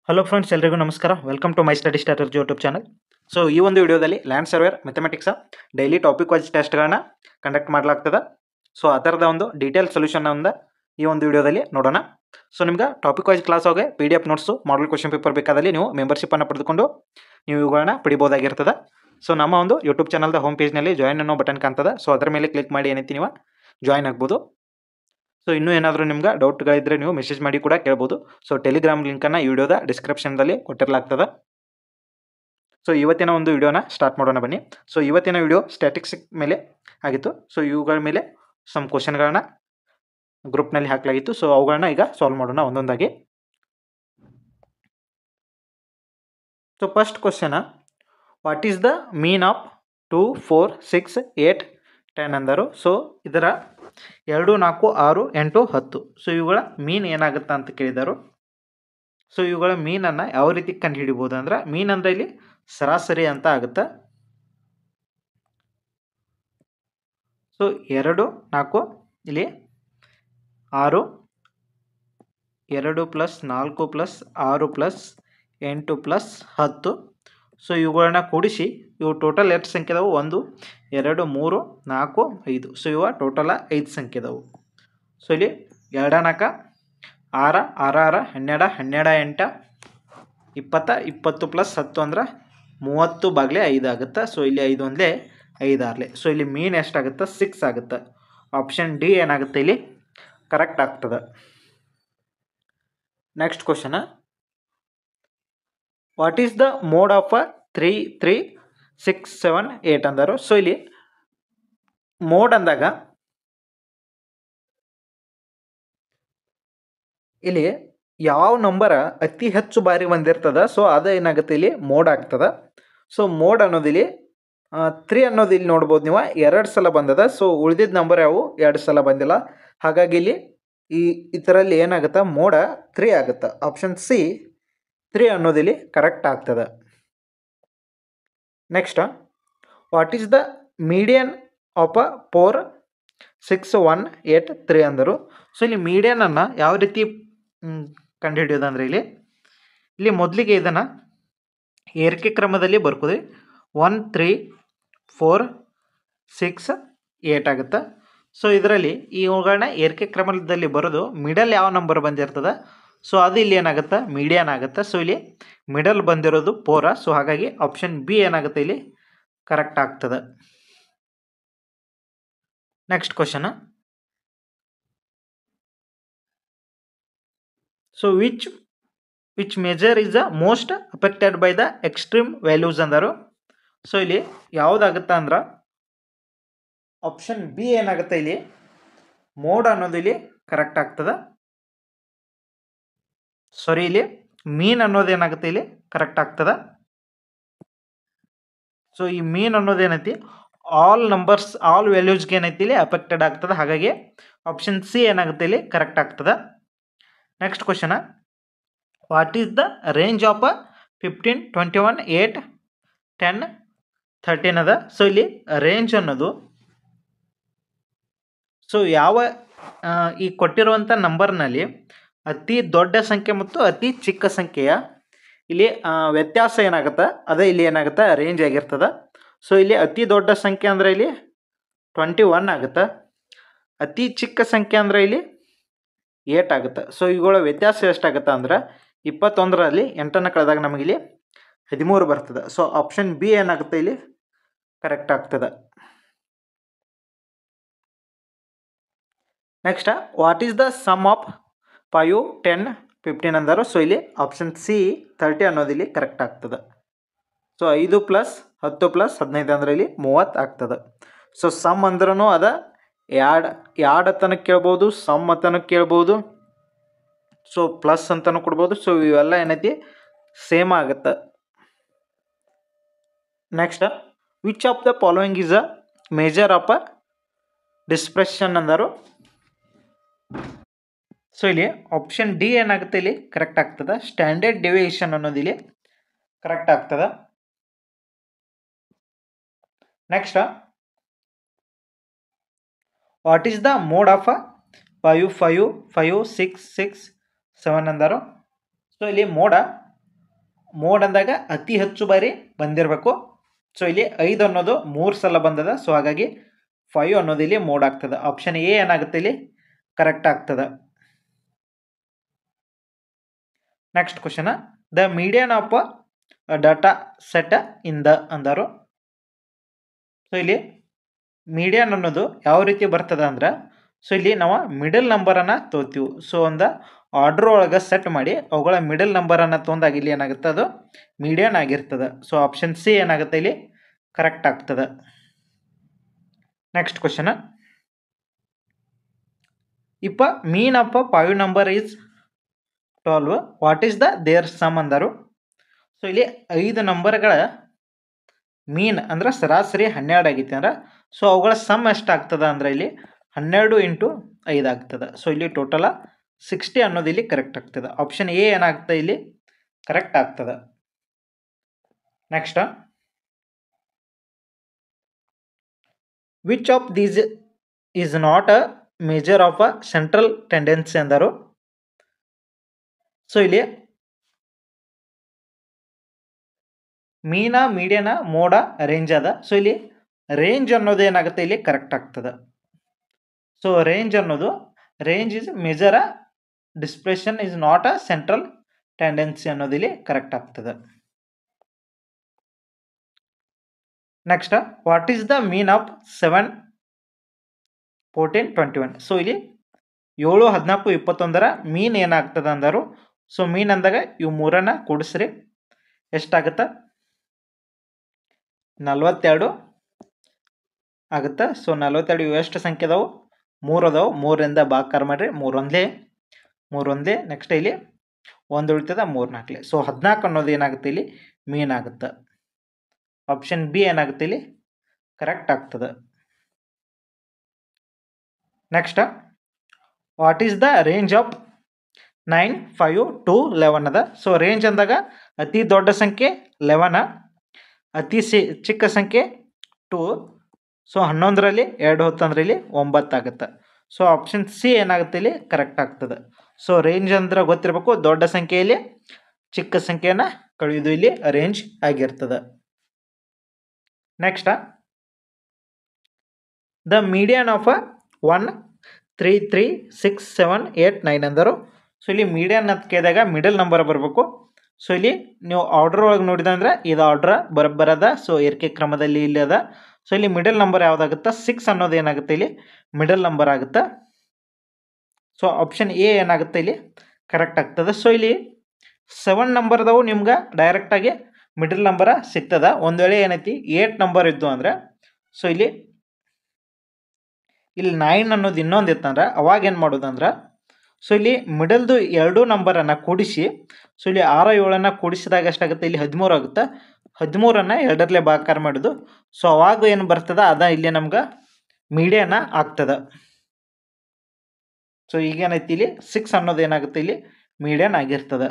Hello friends, ಎಲ್ರಿಗೂ ನಮಸ್ಕಾರ. Welcome to my study strategy YouTube channel. So ಈ ಒಂದು ವಿಡಿಯೋದಲ್ಲಿ land surveyor mathematics daily topic wise ಟೆಸ್ಟ್ಗಳನ್ನ ಕಂಡಕ್ಟ್ ಮಾಡಲಾಗ್ತದೆ. ಸೊ ಅದರದ ಒಂದು ಡೀಟೇಲ್ ಸೊಲ್ಯೂಷನ್ ಈ ಒಂದು ವಿಡಿಯೋದಲ್ಲಿ ನೋಡೋಣ. ಸೊ ನಿಮ್ಗೆ ಟಾಪಿಕ್ ವೈಸ್ ಕ್ಲಾಸ್ ಹೋಗಿ PDF notes, model question paper ಬೇಕಾದಲ್ಲಿ ನೀವು ಮೆಂಬರ್ಶಿಪ್ಪನ್ನು ಪಡೆದುಕೊಂಡು ನೀವು ಇವುಗಳನ್ನ ಪಡಿಬೋದಾಗಿರ್ತದೆ. ಸೊ ನಮ್ಮ ಒಂದು ಯೂಟ್ಯೂಬ್ ಚಾನಲ್ದ ಹೋಮ್ ಪೇಜ್ನಲ್ಲಿ ಜಾಯಿನ್ ಅನ್ನೋ ಬಟನ್ ಕಾಣ್ತದೆ. ಸೊ ಅದರ ಮೇಲೆ ಕ್ಲಿಕ್ ಮಾಡಿ ಏನೈತಿ ನೀವು ಜಾಯಿನ್ ಆಗ್ಬೋದು. ಸೊ ಇನ್ನೂ ಏನಾದರೂ ನಿಮ್ಗೆ ಡೌಟ್ಗಳಿದ್ದರೆ ನೀವು ಮೆಸೇಜ್ ಮಾಡಿ ಕೂಡ ಕೇಳ್ಬೋದು. ಸೊ ಟೆಲಿಗ್ರಾಮ್ ಲಿಂಕನ್ನು ಈ ವಿಡಿಯೋದ ಡಿಸ್ಕ್ರಿಪ್ಷನ್ದಲ್ಲಿ ಕೊಟ್ಟಿರಲಾಗ್ತದೆ. ಸೊ ಇವತ್ತಿನ ಒಂದು ವಿಡಿಯೋನ ಸ್ಟಾರ್ಟ್ ಮಾಡೋಣ ಬನ್ನಿ. ಸೊ ಇವತ್ತಿನ ವಿಡಿಯೋ ಸ್ಟ್ಯಾಟಿಕ್ಸ್ ಮೇಲೆ ಆಗಿತ್ತು. ಸೊ ಇವುಗಳ ಮೇಲೆ ಸಮ್ ಕ್ವಶನ್ಗಳನ್ನ ಗ್ರೂಪ್ನಲ್ಲಿ ಹಾಕಲಾಗಿತ್ತು. ಸೊ ಅವುಗಳನ್ನ ಈಗ ಸಾಲ್ವ್ ಮಾಡೋಣ ಒಂದೊಂದಾಗಿ. So first question, what is the mean of 2, 4, 6, 8, 10 ಅಂದರು. ಸೊ ಇದರ 2, 4, 6, 8, 10. ಸೊ ಇವುಗಳ ಮೀನ್ ಏನಾಗುತ್ತಾ ಅಂತ ಕೇಳಿದರು. ಸೊ ಇವುಗಳ ಮೀನನ್ನು ಯಾವ ರೀತಿ ಕಂಡುಹಿಡಿಬೋದು ಅಂದ್ರೆ, ಮೀನ್ ಅಂದರೆ ಇಲ್ಲಿ ಸರಾಸರಿ ಅಂತ ಆಗುತ್ತೆ. ಸೊ 2, 4 ಇಲ್ಲಿ 6, 2 + 4 + 6 + 8 + 10. ಸೊ ಇವುಗಳನ್ನ ಕೂಡಿಸಿ ಇವು ಟೋಟಲ್ ಎಷ್ಟು ಸಂಖ್ಯೆ ಇದಾವೆ? 1, 2, 3, 4, 5. ಸೊ ಇವ ಟೋಟಲ 5 ಸಂಖ್ಯೆ ಇದಾವೆ. ಸೊ ಇಲ್ಲಿ 2, 4, 6, 6, 12, 12, 8, 20, 20 + 10 ಅಂದ್ರೆ 30/5 ಆಗುತ್ತೆ. ಸೊ ಇಲ್ಲಿ 5 ಒಂದಲೇ 5 ಆರ್ಲೆ. ಸೊ ಇಲ್ಲಿ ಮೀನ್ ಎಷ್ಟಾಗುತ್ತೆ? 6 ಆಗುತ್ತೆ. ಆಪ್ಷನ್ ಡಿ ಏನಾಗುತ್ತೆ ಇಲ್ಲಿ ಕರೆಕ್ಟ್ ಆಗ್ತದೆ. Next question, what is the mode of 3, 3, 6, 7, 8 ಅಂದರು. ಸೊ ಇಲ್ಲಿ ಮೋಡ್ ಅಂದಾಗ ಇಲ್ಲಿ ಯಾವ ನಂಬರ್ ಅತಿ ಹೆಚ್ಚು ಬಾರಿ ಬಂದಿರ್ತದೆ, ಸೊ ಅದು ಏನಾಗುತ್ತೆ ಇಲ್ಲಿ ಮೋಡ್ ಆಗ್ತದೆ. ಸೊ ಮೋಡ್ ಅನ್ನೋದಿಲ್ಲಿ 3 ಅನ್ನೋದು ಇಲ್ಲಿ ನೋಡ್ಬೋದು ನೀವು 2 ಸಲ ಬಂದದ. ಸೊ ಉಳಿದಿದ್ದ ನಂಬರ್ ಯಾವು? 2 ಸಲ ಬಂದಿಲ್ಲ. ಹಾಗಾಗಿ ಇಲ್ಲಿ ಇದರಲ್ಲಿ ಏನಾಗುತ್ತೆ? ಮೋಡ 3 ಆಗುತ್ತೆ. ಆಪ್ಷನ್ ಸಿ 3 ಅನ್ನೋದಿಲ್ಲಿ ಕರೆಕ್ಟ್ ಆಗ್ತದೆ. Next, what is the median of 4, 6, 1, 8, 3 ಅಂದರು. ಸೊ ಇಲ್ಲಿ ಮೀಡಿಯನನ್ನು ಯಾವ ರೀತಿ ಕಂಡುಹಿಡಿಯೋದಂದ್ರೆ, ಇಲ್ಲಿ ಮೊದಲಿಗೆ ಇದನ್ನು ಏರಿಕೆ ಕ್ರಮದಲ್ಲಿ ಬರ್ಕೋದ್ರಿ. 1, 3, 4, 6, 8 ಆಗುತ್ತೆ. ಸೊ ಇದರಲ್ಲಿ ಇವುಗಳನ್ನ ಏರಿಕೆ ಕ್ರಮದಲ್ಲಿ ಬರೋದು ಮಿಡಲ್ ಯಾವ ನಂಬರ್ ಬಂದಿರ್ತದೆ, ಸೊ ಅದು ಇಲ್ಲಿ ಏನಾಗುತ್ತೆ? ಮೀಡಿಯನ್ ಆಗುತ್ತೆ. ಸೊ ಇಲ್ಲಿ ಮಿಡಲ್ ಬಂದಿರೋದು 4. ಸೊ ಹಾಗಾಗಿ ಆಪ್ಷನ್ ಬಿ ಏನಾಗುತ್ತೆ ಇಲ್ಲಿ ಕರೆಕ್ಟ್ ಆಗ್ತದೆ. Next question, so which measure is the most affected by the extreme values ಅಂದರು. ಸೊ ಇಲ್ಲಿ ಯಾವುದಾಗುತ್ತೆ ಅಂದ್ರೆ ಆಪ್ಷನ್ ಬಿ ಏನಾಗುತ್ತೆ ಇಲ್ಲಿ ಮೋಡ್ ಅನ್ನೋದು ಇಲ್ಲಿ ಕರೆಕ್ಟ್ ಆಗ್ತದೆ. ಸಾರಿ, ಇಲ್ಲಿ ಮೀನ್ ಅನ್ನೋದು ಏನಾಗುತ್ತೆ ಇಲ್ಲಿ ಕರೆಕ್ಟ್ ಆಗ್ತದೆ. ಸೊ ಈ ಮೀನ್ ಅನ್ನೋದು ಏನೈತಿ ಆಲ್ ನಂಬರ್ಸ್, ಆಲ್ ವ್ಯಾಲ್ಯೂಸ್ಗೆ ಏನೈತಿ ಇಲ್ಲಿ ಅಫೆಕ್ಟೆಡ್ ಆಗ್ತದೆ. ಹಾಗಾಗಿ ಆಪ್ಷನ್ ಸಿ ಏನಾಗುತ್ತೆ ಇಲ್ಲಿ ಕರೆಕ್ಟ್ ಆಗ್ತದೆ. Next question, what is the range of 15, 21, 8, 10, 13 ಅದ. ಸೊ ಇಲ್ಲಿ ರೇಂಜ್ ಅನ್ನೋದು ಸೊ ಯಾವ ಈ ಕೊಟ್ಟಿರುವಂಥ ನಂಬರ್ನಲ್ಲಿ ಅತಿ ದೊಡ್ಡ ಸಂಖ್ಯೆ ಮತ್ತು ಅತಿ ಚಿಕ್ಕ ಸಂಖ್ಯೆಯ ಇಲ್ಲಿ ವ್ಯತ್ಯಾಸ ಏನಾಗುತ್ತೆ ಅದೇ ಇಲ್ಲಿ ಏನಾಗುತ್ತೆ ರೇಂಜ್ ಆಗಿರ್ತದೆ. ಸೊ ಇಲ್ಲಿ ಅತಿ ದೊಡ್ಡ ಸಂಖ್ಯೆ ಅಂದರೆ ಇಲ್ಲಿ 21 ಆಗುತ್ತೆ. ಅತಿ ಚಿಕ್ಕ ಸಂಖ್ಯೆ ಅಂದರೆ ಇಲ್ಲಿ 8 ಆಗುತ್ತೆ. ಸೊ ಇವುಗಳ ವ್ಯತ್ಯಾಸ ಎಷ್ಟಾಗುತ್ತೆ ಅಂದ್ರೆ 21ರಲ್ಲಿ 8 ಕಳೆದಾಗ ನಮಗಿಲ್ಲಿ 13 ಬರ್ತದೆ. ಸೊ ಆಪ್ಷನ್ ಬಿ ಏನಾಗುತ್ತೆ ಇಲ್ಲಿ ಕರೆಕ್ಟ್ ಆಗ್ತದೆ. Next, what is the sum of 5, 10, 15 ಅಂದರು. ಸೊ ಇಲ್ಲಿ ಆಪ್ಷನ್ ಸಿ 30 ಅನ್ನೋದು ಇಲ್ಲಿ ಕರೆಕ್ಟ್ ಆಗ್ತದೆ. ಸೊ 5 + 10 + 15 ಅಂದರೆ ಇಲ್ಲಿ 30 ಆಗ್ತದೆ. ಸೊ ಸಮ್ ಅಂದ್ರೂ ಅದ ಯಾಡ್ ಅಂತನೂ ಕೇಳ್ಬೋದು, ಸಮ್ ಅಂತನೂ ಕೇಳ್ಬೋದು, ಸೊ ಪ್ಲಸ್ ಅಂತಲೂ ಕೊಡ್ಬೋದು. ಸೊ ಇವೆಲ್ಲ ಏನೈತಿ ಸೇಮ್ ಆಗುತ್ತೆ. Next, which of the following is a major of dispersion ಅಂದರು. ಸೊ ಇಲ್ಲಿ ಆಪ್ಷನ್ ಡಿ ಏನಾಗುತ್ತೆ ಇಲ್ಲಿ ಕರೆಕ್ಟ್ ಆಗ್ತದೆ. ಸ್ಟ್ಯಾಂಡರ್ಡ್ ಡಿವಿಯೇಷನ್ ಅನ್ನೋದು ಇಲ್ಲಿ ಕರೆಕ್ಟ್ ಆಗ್ತದೆ. Next, what is the mode of 5, 5, 5, 6, 6, 7 ಅಂದರು. ಸೊ ಇಲ್ಲಿ ಮೋಡ ಮೋಡ್ ಅಂದಾಗ ಅತಿ ಹೆಚ್ಚು ಬಾರಿ ಬಂದಿರಬೇಕು. ಸೊ ಇಲ್ಲಿ 5 ಅನ್ನೋದು 3 ಸಲ ಬಂದದ. ಸೊ ಹಾಗಾಗಿ 5 ಅನ್ನೋದು ಇಲ್ಲಿ ಮೋಡ್ ಆಗ್ತದೆ. ಆಪ್ಷನ್ ಎ ಏನಾಗುತ್ತೆ ಇಲ್ಲಿ ಕರೆಕ್ಟ್ ಆಗ್ತದೆ. Next question, the median of data set in the ಅಂದರು. ಸೊ ಇಲ್ಲಿ ಮೀಡಿಯನ್ ಅನ್ನೋದು ಯಾವ ರೀತಿ ಬರ್ತದೆ ಅಂದ್ರೆ, ಸೊ ಇಲ್ಲಿ ನಾವು ಮಿಡಲ್ ನಂಬರನ್ನು ತೊಗೋತೀವಿ. ಸೊ ಒಂದು ಆರ್ಡ್ರ್ ಒಳಗೆ ಸೆಟ್ ಮಾಡಿ ಅವುಗಳ ಮಿಡಲ್ ನಂಬರನ್ನು ತೊಗೊಂಡಾಗ ಇಲ್ಲಿ ಏನಾಗುತ್ತೆ ಅದು ಮೀಡಿಯನ್ ಆಗಿರ್ತದೆ. ಸೊ ಆಪ್ಷನ್ ಸಿ ಏನಾಗುತ್ತೆ ಇಲ್ಲಿ ಕರೆಕ್ಟ್ ಆಗ್ತದೆ. ನೆಕ್ಸ್ಟ್ ಕ್ವಶನ್, ಇಪ್ಪ mean of 5 number is 12, what is the their sum ಅಂದರು. ಸೊ ಇಲ್ಲಿ 5 ನಂಬರ್ಗಳ ಮೀನ್ ಅಂದ್ರೆ ಸರಾಸರಿ 12 ಆಗೈತಿ ಅಂದ್ರೆ, ಸೊ ಅವುಗಳ ಸಮ್ ಎಷ್ಟಾಗ್ತದೆ ಅಂದ್ರೆ ಇಲ್ಲಿ 12 ಇಂಟು 5 ಆಗ್ತದೆ. ಸೊ ಇಲ್ಲಿ ಟೋಟಲ 60 ಅನ್ನೋದು ಇಲ್ಲಿ ಕರೆಕ್ಟ್ ಆಗ್ತದೆ. ಆಪ್ಷನ್ ಎ ಏನಾಗ್ತದೆ ಇಲ್ಲಿ ಕರೆಕ್ಟ್ ಆಗ್ತದೆ. Next, which of these is not a major of a central tendency ಅಂದರು. ಸೊ ಇಲ್ಲಿ ಮೀನ, ಮೀಡಿಯನ, ಮೋಡ, ರೇಂಜ್ ಅದ. ಸೊ ಇಲ್ಲಿ ರೇಂಜ್ ಅನ್ನೋದು ಏನಾಗುತ್ತೆ ಇಲ್ಲಿ ಕರೆಕ್ಟ್ ಆಗ್ತದೆ. ಸೊ ರೇಂಜ್ ಅನ್ನೋದು range is major dispersion is not a central tendency ಅನ್ನೋದು ಇಲ್ಲಿ ಕರೆಕ್ಟ್ ಆಗ್ತದೆ. Next, what is the mean of 7, 14, 21. So ಇಲ್ಲಿ 7, 14, 21ರ ಮೀನ್ ಏನಾಗ್ತದೆ ಅಂದರು. ಸೊ ಮೀನ್ ಅಂದಾಗ ಇವು ಮೂರನ್ನ ಕೂಡಿಸ್ರಿ ಎಷ್ಟಾಗುತ್ತೆ 42 ಆಗುತ್ತೆ. ಸೊ 42 ಇವು ಎಷ್ಟು ಸಂಖ್ಯೆ ಅದಾವು 3 ಅದಾವು. 3ರಿಂದ ಭಾಗಾಕಾರ ಮಾಡಿರಿ 3 ಒಂದೇ. ನೆಕ್ಸ್ಟ್ ಇಲ್ಲಿ 1 ಉಳಿತದ 3 4. ಸೊ 14 ಅನ್ನೋದು ಏನಾಗುತ್ತೆ ಇಲ್ಲಿ ಮೀನ್ ಆಗುತ್ತೆ. ಆಪ್ಷನ್ ಬಿ ಏನಾಗುತ್ತೆ ಇಲ್ಲಿ ಕರೆಕ್ಟ್ ಆಗ್ತದೆ. Next, what is the range of 9, 5, 2, 11 ಅದ. ಸೊ ರೇಂಜ್ ಅಂದಾಗ ಅತಿ ದೊಡ್ಡ ಸಂಖ್ಯೆ 11, ಅತಿ ಚಿಕ್ಕ ಸಂಖ್ಯೆ 2. ಸೊ 11ರಲ್ಲಿ 2 ಹೊತ್ತಂದ್ರೆ ಇಲ್ಲಿ 9 ಆಗುತ್ತೆ. ಸೊ ಆಪ್ಷನ್ ಸಿ ಏನಾಗುತ್ತೆ ಇಲ್ಲಿ ಕರೆಕ್ಟ್ ಆಗ್ತದೆ. ಸೊ ರೇಂಜ್ ಅಂದ್ರೆ ಗೊತ್ತಿರಬೇಕು, ದೊಡ್ಡ ಸಂಖ್ಯೆಯಲ್ಲಿ ಚಿಕ್ಕ ಸಂಖ್ಯೆಯನ್ನು ಕಳೆಯೋದು ಇಲ್ಲಿ ರೇಂಜ್ ಆಗಿರ್ತದೆ. ನೆಕ್ಸ್ಟ್, ದ ಮೀಡಿಯನ್ ಆಫ್ 1, 3, 3, 6, 7, 8, 9 ಅಂದರು. ಸೊ ಇಲ್ಲಿ ಮೀಡಿಯನ್ ಅಂತ ಕೇಳಿದಾಗ ಮಿಡಲ್ ನಂಬರ್ ಬರಬೇಕು. ಸೊ ಇಲ್ಲಿ ನೀವು ಆರ್ಡರ್ ಒಳಗೆ ನೋಡಿದಂದ್ರೆ ಇದು ಆರ್ಡ್ರ್ ಬರೋದ. ಸೊ ಏರಿಕೆ ಕ್ರಮದಲ್ಲಿ ಇಲ್ಲಿ ಅದ. ಸೊ ಇಲ್ಲಿ ಮಿಡಲ್ ನಂಬರ್ ಯಾವುದಾಗುತ್ತೆ 6 ಅನ್ನೋದು ಏನಾಗುತ್ತೆ ಇಲ್ಲಿ ಮಿಡಲ್ ನಂಬರ್ ಆಗುತ್ತೆ. ಸೊ ಆಪ್ಷನ್ ಎ ಏನಾಗುತ್ತೆ ಇಲ್ಲಿ ಕರೆಕ್ಟ್ ಆಗ್ತದೆ. ಸೊ ಇಲ್ಲಿ 7 ನಂಬರ್ದವು ನಿಮ್ಗೆ ಡೈರೆಕ್ಟಾಗಿ ಮಿಡಲ್ ನಂಬರ ಸಿಗ್ತದ. ಒಂದು ವೇಳೆ ಏನೈತಿ 8 ನಂಬರ್ ಇದ್ದು ಅಂದರೆ, ಸೊ ಇಲ್ಲಿ 9 ಅನ್ನೋದು ಇನ್ನೊಂದು ಇತ್ತಂದ್ರೆ ಅವಾಗ ಏನು ಮಾಡೋದಂದ್ರೆ, ಸೊ ಇಲ್ಲಿ ಮಿಡಲ್ದು 2 ನಂಬರನ್ನು ಕೂಡಿಸಿ, ಸೊ ಇಲ್ಲಿ 6, 7 ಕೂಡಿಸಿದಾಗ ಎಷ್ಟಾಗುತ್ತೆ ಇಲ್ಲಿ 13 ಆಗುತ್ತೆ. 13ನ್ನು 2ರಲ್ಲೇ ಭಾಗಾಕಾರ ಮಾಡೋದು. ಸೊ ಅವಾಗ ಏನು ಬರ್ತದೆ ಅದ ಇಲ್ಲಿ ನಮ್ಗೆ ಮೀಡಿಯನ ಆಗ್ತದೆ. ಸೊ ಈಗೇನೈತಿ ಇಲ್ಲಿ 6 ಅನ್ನೋದು ಏನಾಗುತ್ತೆ ಇಲ್ಲಿ ಮೀಡಿಯನ್ ಆಗಿರ್ತದೆ.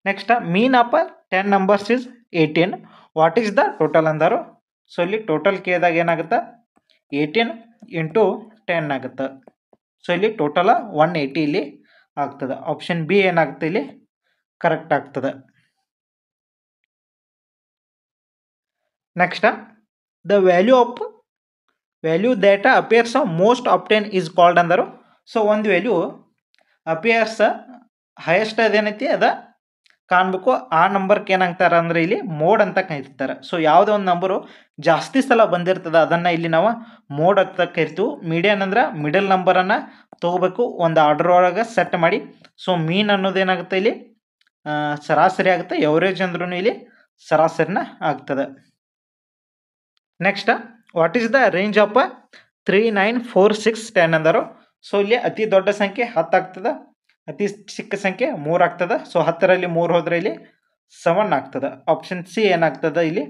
Next, mean of 10 numbers is 18, what is the total ಅಂದರು. ಸೊ ಇಲ್ಲಿ ಟೋಟಲ್ ಕೇಳಿದಾಗ ಏನಾಗುತ್ತೆ 18 ಇಂಟು 10 ಆಗುತ್ತೆ. ಸೊ ಇಲ್ಲಿ ಟೋಟಲ 180 ಇಲ್ಲಿ ಆಗ್ತದೆ. ಆಪ್ಷನ್ ಬಿ ಏನಾಗುತ್ತೆ ಇಲ್ಲಿ ಕರೆಕ್ಟ್ ಆಗ್ತದೆ. Next, the value that appears most often is called ಅಂದರು. ಸೊ ಒಂದು ವ್ಯಾಲ್ಯೂ ಅಪಿಯರ್ಸ್ ಹೈಯೆಸ್ಟ್ ಅದೇನೈತಿ ಅದ ಕಾಣಬೇಕು, ಆ ನಂಬರ್ಗೆ ಏನಾಗ್ತಾರೆ ಅಂದರೆ ಇಲ್ಲಿ ಮೋಡ್ ಅಂತ ಕರೀತಾರೆ. ಸೊ ಯಾವುದೇ ಒಂದು ನಂಬರು ಜಾಸ್ತಿ ಸಲ ಬಂದಿರ್ತದೆ ಅದನ್ನು ಇಲ್ಲಿ ನಾವು ಮೋಡ್ ಅಂತ ಕರಿತೀವಿ. ಮೀಡಿಯನ್ ಅಂದ್ರೆ ಮಿಡಲ್ ನಂಬರನ್ನು ತೊಗೋಬೇಕು ಒಂದು ಆರ್ಡರ್ ಒಳಗೆ ಸೆಟ್ ಮಾಡಿ. ಸೊ ಮೀನ್ ಅನ್ನೋದು ಏನಾಗುತ್ತೆ ಇಲ್ಲಿ ಸರಾಸರಿ ಆಗುತ್ತೆ. ಎವರೇಜ್ ಅಂದ್ರೂ ಇಲ್ಲಿ ಸರಾಸರಿನ ಆಗ್ತದೆ. Next, what is the range of 3, 9, 4, 6, 10 ಅಂದರು. ಸೊ ಇಲ್ಲಿ ಅತಿ ದೊಡ್ಡ ಸಂಖ್ಯೆ 10 ಆಗ್ತದೆ, ಅತಿ ಚಿಕ್ಕ ಸಂಖ್ಯೆ 3 ಆಗ್ತದೆ. ಸೊ 10ರಲ್ಲಿ 3 ಹೋದರೆ ಇಲ್ಲಿ 7 ಆಗ್ತದೆ. ಆಪ್ಷನ್ ಸಿ ಏನಾಗ್ತದೆ ಇಲ್ಲಿ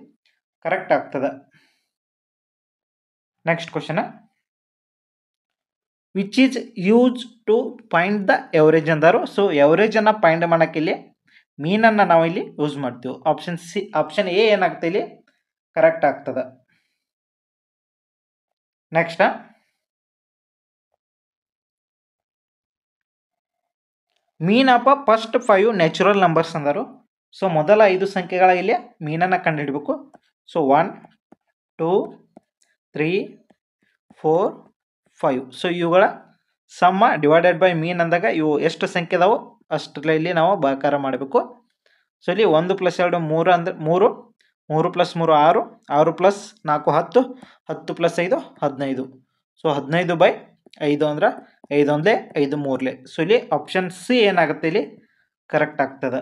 ಕರೆಕ್ಟ್ ಆಗ್ತದೆ. Next question, which is use to find the average ಅಂದರು. ಸೊ ಎವರೇಜನ್ನು ಫೈಂಡ್ ಮಾಡೋಕ್ಕೆ ಇಲ್ಲಿ ಮೀನನ್ನು ನಾವು ಇಲ್ಲಿ ಯೂಸ್ ಮಾಡ್ತೀವಿ. ಆಪ್ಷನ್ ಎ ಏನಾಗ್ತದೆ ಇಲ್ಲಿ ಕರೆಕ್ಟ್ ಆಗ್ತದೆ. Next, mean of first 5 natural numbers ಅಂದರು. ಸೊ ಮೊದಲ 5 ಸಂಖ್ಯೆಗಳ ಇಲ್ಲಿ ಮೀನನ್ನು ಕಂಡುಹಿಡಬೇಕು. ಸೊ 1 2 3 4 5. ಸೊ ಇವುಗಳ ಸಮ್ಮ ಡಿವೈಡೆಡ್ ಬೈ ಮೀನ್ ಅಂದಾಗ ಇವು ಎಷ್ಟು ಸಂಖ್ಯೆ ಅದಾವು ಅಷ್ಟರಲ್ಲಿ ಇಲ್ಲಿ ನಾವು ಭಾಗಾಕಾರ ಮಾಡಬೇಕು. ಸೊ ಇಲ್ಲಿ 1 + 2 3 ಅಂದರೆ 3 3 + 3 6 6 + 4 10 10 + 5 15. ಸೊ 15/5 ಅಂದ್ರೆ 5 ಒಂದಲೇ 5 ಮೂರಲೆ. ಸೊ ಇಲ್ಲಿ ಆಪ್ಷನ್ ಸಿ ಏನಾಗುತ್ತೆ ಇಲ್ಲಿ ಕರೆಕ್ಟ್ ಆಗ್ತದೆ.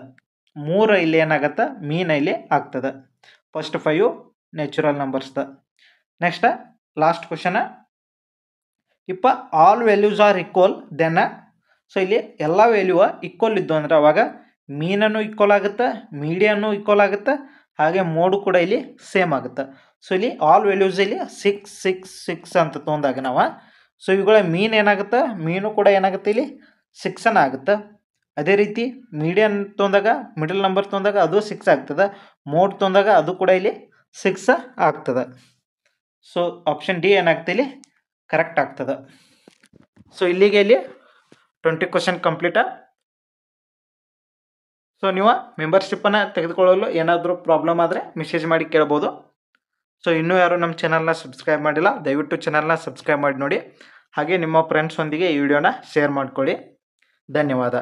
3 ಇಲ್ಲಿ ಏನಾಗುತ್ತೆ ಮೀನ ಇಲ್ಲಿ ಆಗ್ತದೆ ಫಸ್ಟ್ 5 ನ್ಯಾಚುರಲ್ ನಂಬರ್ಸ್ದ. ನೆಕ್ಸ್ಟ್ ಲಾಸ್ಟ್ ಕ್ವಶನ್, ಇಪ್ಪ all values are equal then. So ಇಲ್ಲಿ ಎಲ್ಲ ವ್ಯಾಲ್ಯೂ ಈಕ್ವಲ್ ಇದ್ದು ಅಂದ್ರೆ ಅವಾಗ ಮೀನನ್ನು ಈಕ್ವಲ್ ಆಗುತ್ತೆ, ಮೀಡಿಯನ್ನು ಈಕ್ವಲ್ ಆಗುತ್ತೆ, ಹಾಗೆ ಮೋಡು ಕೂಡ ಇಲ್ಲಿ ಸೇಮ್ ಆಗುತ್ತೆ. ಸೊ ಇಲ್ಲಿ ಆಲ್ ವ್ಯಾಲ್ಯೂಸ್ ಇಲ್ಲಿ 6 6 6 ಅಂತ ತೊಗೊಂಡಾಗ ನಾವು ಸೊ ಇವುಗಳ ಮೀನ್ ಏನಾಗುತ್ತೆ, ಮೀನು ಕೂಡ ಏನಾಗುತ್ತೆ ಇಲ್ಲಿ 6 ಆಗುತ್ತೆ. ಅದೇ ರೀತಿ ಮೀಡಿಯನ್ ತೊಗೊಂಡಾಗ ಮಿಡಲ್ ನಂಬರ್ ತೊಗೊಂಡಾಗ ಅದು 6 ಆಗ್ತದೆ, ಮೋಡ್ ತೊಗೊಂಡಾಗ ಅದು ಕೂಡ ಇಲ್ಲಿ 6 ಆಗ್ತದೆ. ಸೊ ಆಪ್ಷನ್ ಡಿ ಏನಾಗುತ್ತೆ ಇಲ್ಲಿ ಕರೆಕ್ಟ್ ಆಗ್ತದೆ. ಸೊ ಇಲ್ಲಿಗೆ ಇಲ್ಲಿ 20 ಕ್ವಶನ್ ಕಂಪ್ಲೀಟ. ಸೊ ನೀವು ಮೆಂಬರ್ಶಿಪ್ಪನ್ನು ತೆಗೆದುಕೊಳ್ಳಲು ಏನಾದರೂ ಪ್ರಾಬ್ಲಮ್ ಆದರೆ ಮೆಸೇಜ್ ಮಾಡಿ ಕೇಳ್ಬೋದು. ಸೊ ಇನ್ನೂ ಯಾರು ನಮ್ಮ ಚಾನಲ್ನ ಸಬ್ಸ್ಕ್ರೈಬ್ ಮಾಡಿಲ್ಲ, ದಯವಿಟ್ಟು ಚಾನಲ್ನ ಸಬ್ಸ್ಕ್ರೈಬ್ ಮಾಡಿ ನೋಡಿ. ಹಾಗೆ ನಿಮ್ಮ ಫ್ರೆಂಡ್ಸ್ ಒಂದಿಗೆ ಈ ವಿಡಿಯೋನ ಶೇರ್ ಮಾಡಿಕೊಳ್ಳಿ. ಧನ್ಯವಾದ.